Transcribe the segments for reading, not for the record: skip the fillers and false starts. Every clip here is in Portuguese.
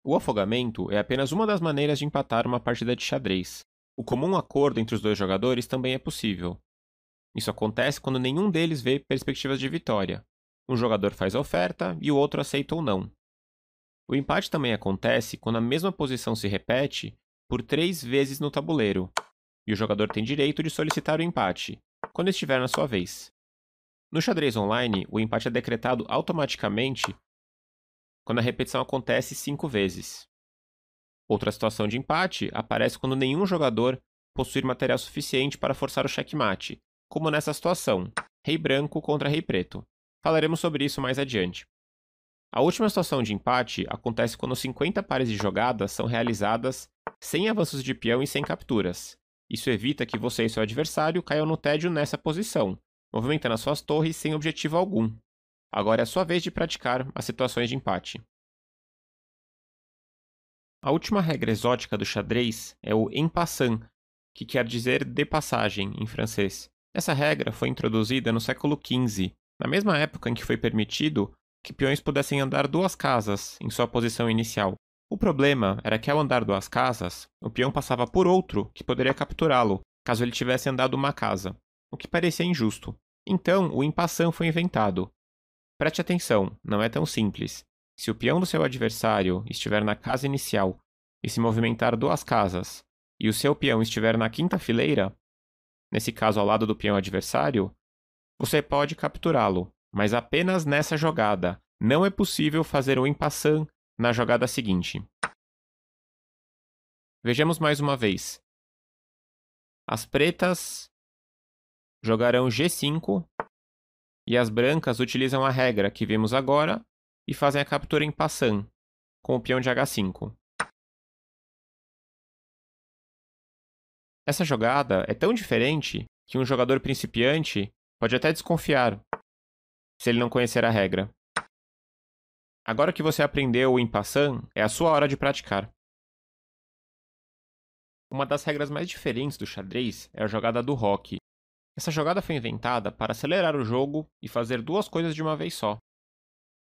O afogamento é apenas uma das maneiras de empatar uma partida de xadrez. O comum acordo entre os dois jogadores também é possível. Isso acontece quando nenhum deles vê perspectivas de vitória. Um jogador faz a oferta e o outro aceita ou não. O empate também acontece quando a mesma posição se repete por 3 vezes no tabuleiro, e o jogador tem direito de solicitar o empate, quando estiver na sua vez. No xadrez online, o empate é decretado automaticamente quando a repetição acontece 5 vezes. Outra situação de empate aparece quando nenhum jogador possui material suficiente para forçar o checkmate, como nessa situação, rei branco contra rei preto. Falaremos sobre isso mais adiante. A última situação de empate acontece quando 50 pares de jogadas são realizadas sem avanços de peão e sem capturas. Isso evita que você e seu adversário caiam no tédio nessa posição, movimentando as suas torres sem objetivo algum. Agora é a sua vez de praticar as situações de empate. A última regra exótica do xadrez é o en passant, que quer dizer de passagem em francês. Essa regra foi introduzida no século XV, na mesma época em que foi permitido que peões pudessem andar 2 casas em sua posição inicial. O problema era que ao andar 2 casas, o peão passava por outro que poderia capturá-lo, caso ele tivesse andado 1 casa, o que parecia injusto. Então, o en passant foi inventado. Preste atenção, não é tão simples. Se o peão do seu adversário estiver na casa inicial e se movimentar 2 casas, e o seu peão estiver na quinta fileira, nesse caso ao lado do peão adversário, você pode capturá-lo, mas apenas nessa jogada. Não é possível fazer o en passant na jogada seguinte. Vejamos mais uma vez. As pretas jogarão G5 e as brancas utilizam a regra que vimos agora e fazem a captura en passant, com o peão de H5. Essa jogada é tão diferente que um jogador principiante pode até desconfiar, se ele não conhecer a regra. Agora que você aprendeu o en passant, é a sua hora de praticar. Uma das regras mais diferentes do xadrez é a jogada do roque. Essa jogada foi inventada para acelerar o jogo e fazer 2 coisas de uma vez só.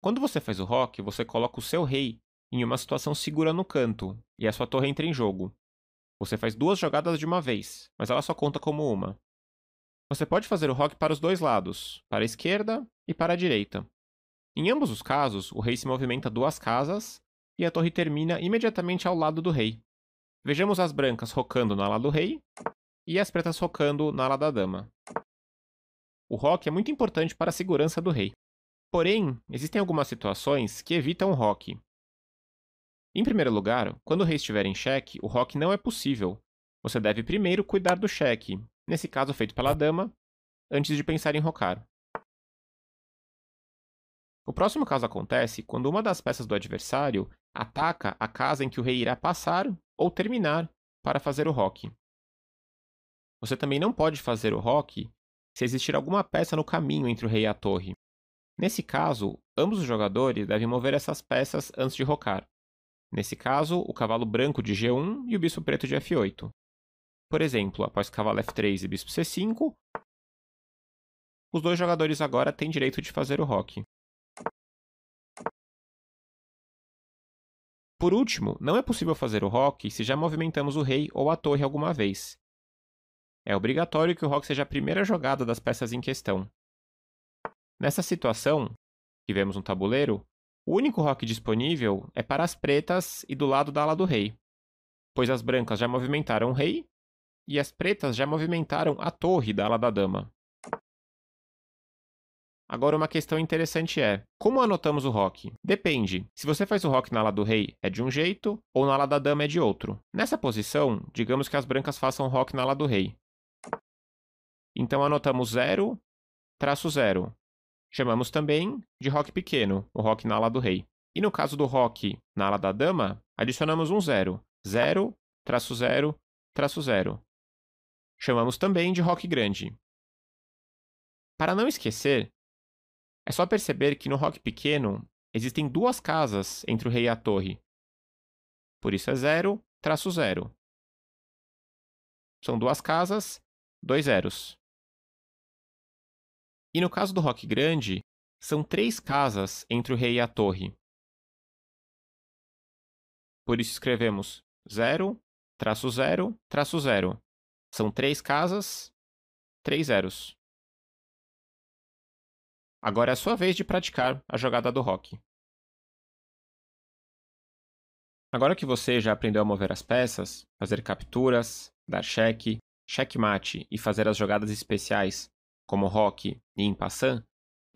Quando você faz o roque, você coloca o seu rei em uma situação segura no canto, e a sua torre entra em jogo. Você faz 2 jogadas de uma vez, mas ela só conta como uma. Você pode fazer o roque para os dois lados, para a esquerda e para a direita. Em ambos os casos, o rei se movimenta 2 casas e a torre termina imediatamente ao lado do rei. Vejamos as brancas rocando na ala do rei e as pretas rocando na ala da dama. O roque é muito importante para a segurança do rei. Porém, existem algumas situações que evitam o roque. Em primeiro lugar, quando o rei estiver em xeque, o roque não é possível. Você deve primeiro cuidar do xeque, nesse caso feito pela dama, antes de pensar em rocar. O próximo caso acontece quando uma das peças do adversário ataca a casa em que o rei irá passar ou terminar para fazer o roque. Você também não pode fazer o roque se existir alguma peça no caminho entre o rei e a torre. Nesse caso, ambos os jogadores devem mover essas peças antes de rocar. Nesse caso, o cavalo branco de G1 e o bispo preto de F8. Por exemplo, após cavalo F3 e bispo C5, os dois jogadores agora têm direito de fazer o roque. Por último, não é possível fazer o roque se já movimentamos o rei ou a torre alguma vez. É obrigatório que o roque seja a primeira jogada das peças em questão. Nessa situação, que vemos no tabuleiro, o único roque disponível é para as pretas e do lado da ala do rei, pois as brancas já movimentaram o rei e as pretas já movimentaram a torre da ala da dama. Agora uma questão interessante é, como anotamos o roque? Depende, se você faz o roque na ala do rei é de um jeito ou na ala da dama é de outro. Nessa posição, digamos que as brancas façam o roque na ala do rei. Então anotamos 0, traço 0. Chamamos também de roque pequeno, o roque na ala do rei. E no caso do roque na ala da dama, adicionamos um 0. 0, traço 0, traço 0. Chamamos também de roque grande. Para não esquecer, é só perceber que no roque pequeno existem 2 casas entre o rei e a torre. Por isso é 0, traço 0. São 2 casas, 2 zeros. E no caso do roque grande, são 3 casas entre o rei e a torre. por isso escrevemos 0, traço 0, traço 0. São 3 casas, 3 zeros. Agora é a sua vez de praticar a jogada do roque. Agora que você já aprendeu a mover as peças, fazer capturas, dar cheque, checkmate e fazer as jogadas especiais, como roque e en passant,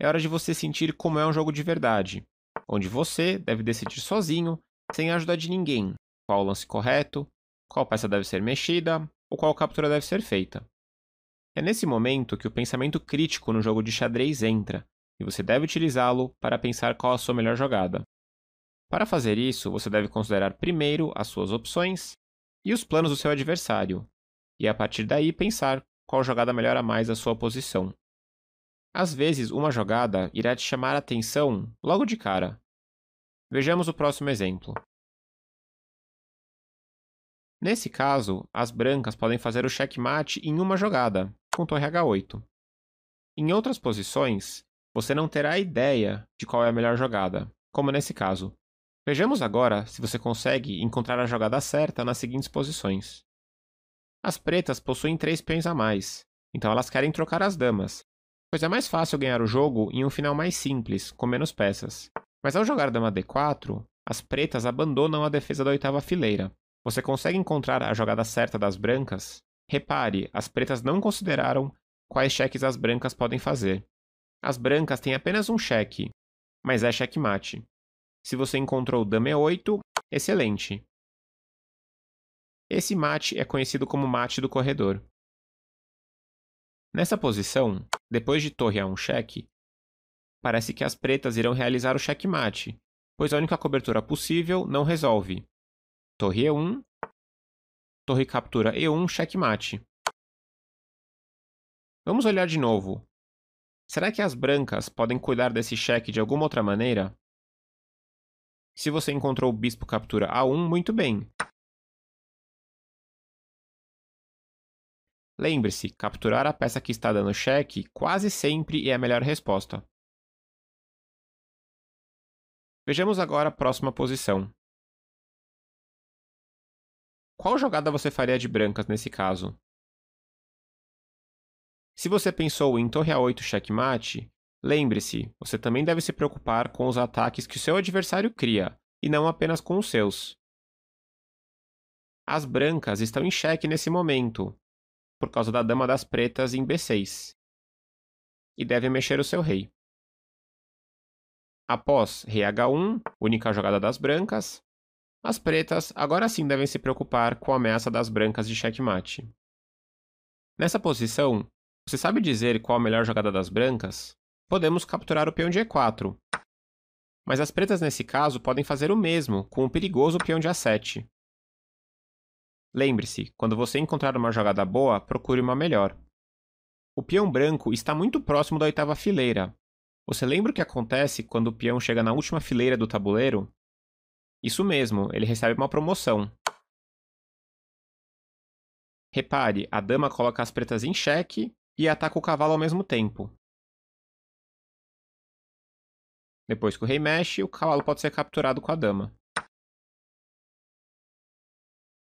é hora de você sentir como é um jogo de verdade, onde você deve decidir sozinho, sem a ajuda de ninguém, qual o lance correto, qual peça deve ser mexida ou qual captura deve ser feita. É nesse momento que o pensamento crítico no jogo de xadrez entra, e você deve utilizá-lo para pensar qual a sua melhor jogada. Para fazer isso, você deve considerar primeiro as suas opções e os planos do seu adversário, e a partir daí pensar qual jogada melhora mais a sua posição. Às vezes, uma jogada irá te chamar a atenção logo de cara. Vejamos o próximo exemplo. Nesse caso, as brancas podem fazer o checkmate em uma jogada, com torre H8. Em outras posições, você não terá ideia de qual é a melhor jogada, como nesse caso. Vejamos agora se você consegue encontrar a jogada certa nas seguintes posições. As pretas possuem 3 peões a mais, então elas querem trocar as damas, pois é mais fácil ganhar o jogo em um final mais simples, com menos peças. Mas ao jogar dama D4, as pretas abandonam a defesa da oitava fileira. Você consegue encontrar a jogada certa das brancas? Repare, as pretas não consideraram quais cheques as brancas podem fazer. As brancas têm apenas um cheque, mas é checkmate. Se você encontrou dama E8, excelente. Esse mate é conhecido como mate do corredor. Nessa posição, depois de torre A1 cheque, parece que as pretas irão realizar o checkmate, pois a única cobertura possível não resolve. Torre E1, torre captura E1, checkmate. Vamos olhar de novo. Será que as brancas podem cuidar desse cheque de alguma outra maneira? Se você encontrou o bispo captura A1, muito bem. Lembre-se, capturar a peça que está dando cheque quase sempre é a melhor resposta. Vejamos agora a próxima posição. Qual jogada você faria de brancas nesse caso? Se você pensou em torre A8 checkmate, lembre-se, você também deve se preocupar com os ataques que o seu adversário cria, e não apenas com os seus. As brancas estão em xeque nesse momento, por causa da dama das pretas em B6, e devem mexer o seu rei. Após rei H1, única jogada das brancas, as pretas agora sim devem se preocupar com a ameaça das brancas de checkmate. Nessa posição, você sabe dizer qual a melhor jogada das brancas? Podemos capturar o peão de E4. Mas as pretas nesse caso podem fazer o mesmo com o perigoso peão de A7. Lembre-se, quando você encontrar uma jogada boa, procure uma melhor. O peão branco está muito próximo da oitava fileira. Você lembra o que acontece quando o peão chega na última fileira do tabuleiro? Isso mesmo, ele recebe uma promoção. Repare, a dama coloca as pretas em xeque e ataca o cavalo ao mesmo tempo. Depois que o rei mexe, o cavalo pode ser capturado com a dama.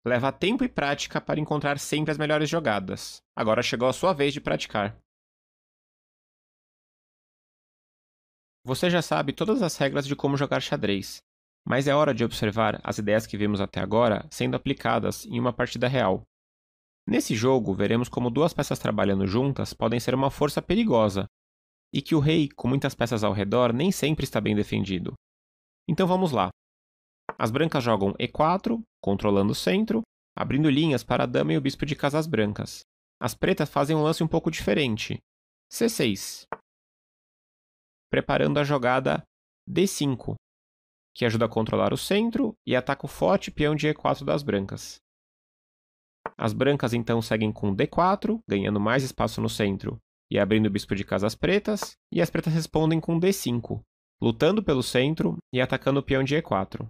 Leva tempo e prática para encontrar sempre as melhores jogadas. Agora chegou a sua vez de praticar. Você já sabe todas as regras de como jogar xadrez, mas é hora de observar as ideias que vimos até agora sendo aplicadas em uma partida real. Nesse jogo, veremos como duas peças trabalhando juntas podem ser uma força perigosa, e que o rei, com muitas peças ao redor, nem sempre está bem defendido. Então vamos lá. As brancas jogam E4, controlando o centro, abrindo linhas para a dama e o bispo de casas brancas. As pretas fazem um lance um pouco diferente. C6. Preparando a jogada D5, que ajuda a controlar o centro e ataca o forte peão de E4 das brancas. As brancas então seguem com D4, ganhando mais espaço no centro e abrindo o bispo de casas pretas, e as pretas respondem com D5, lutando pelo centro e atacando o peão de E4.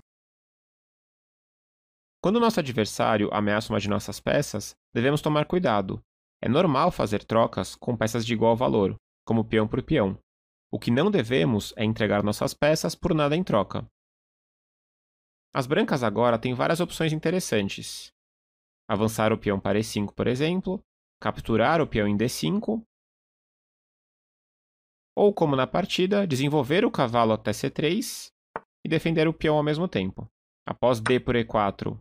Quando o nosso adversário ameaça uma de nossas peças, devemos tomar cuidado. É normal fazer trocas com peças de igual valor, como peão por peão. O que não devemos é entregar nossas peças por nada em troca. As brancas agora têm várias opções interessantes. Avançar o peão para E5, por exemplo, capturar o peão em D5, ou como na partida, desenvolver o cavalo até C3 e defender o peão ao mesmo tempo. Após D por E4,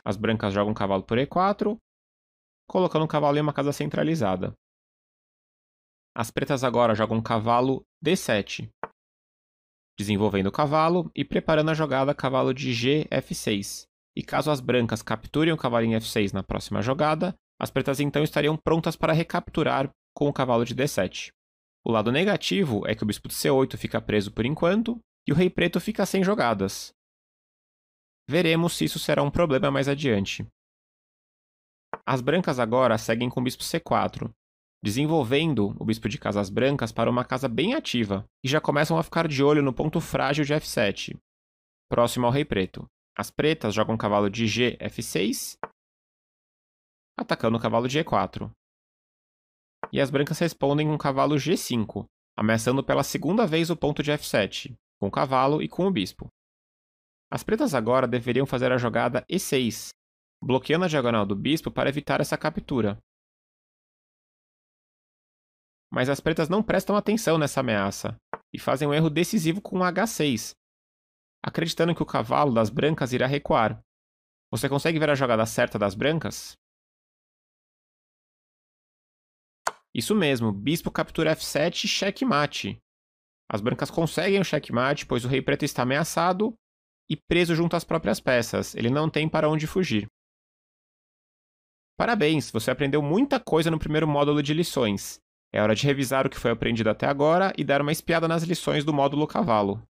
as brancas jogam o cavalo por E4, colocando o cavalo em uma casa centralizada. As pretas agora jogam o cavalo D7, desenvolvendo o cavalo e preparando a jogada cavalo de G, F6. E caso as brancas capturem o cavalo em F6 na próxima jogada, as pretas então estariam prontas para recapturar com o cavalo de D7. O lado negativo é que o bispo de C8 fica preso por enquanto e o rei preto fica sem jogadas. Veremos se isso será um problema mais adiante. As brancas agora seguem com o bispo C4, desenvolvendo o bispo de casas brancas para uma casa bem ativa, e já começam a ficar de olho no ponto frágil de F7, próximo ao rei preto. As pretas jogam o cavalo de G, F6, atacando o cavalo de E4. E as brancas respondem com o cavalo G5, ameaçando pela segunda vez o ponto de F7, com o cavalo e com o bispo. As pretas agora deveriam fazer a jogada E6, bloqueando a diagonal do bispo para evitar essa captura. Mas as pretas não prestam atenção nessa ameaça e fazem um erro decisivo com H6, acreditando que o cavalo das brancas irá recuar. Você consegue ver a jogada certa das brancas? Isso mesmo, bispo captura F7 e checkmate. As brancas conseguem o checkmate, pois o rei preto está ameaçado e preso junto às próprias peças. Ele não tem para onde fugir. Parabéns, você aprendeu muita coisa no primeiro módulo de lições. É hora de revisar o que foi aprendido até agora e dar uma espiada nas lições do módulo cavalo.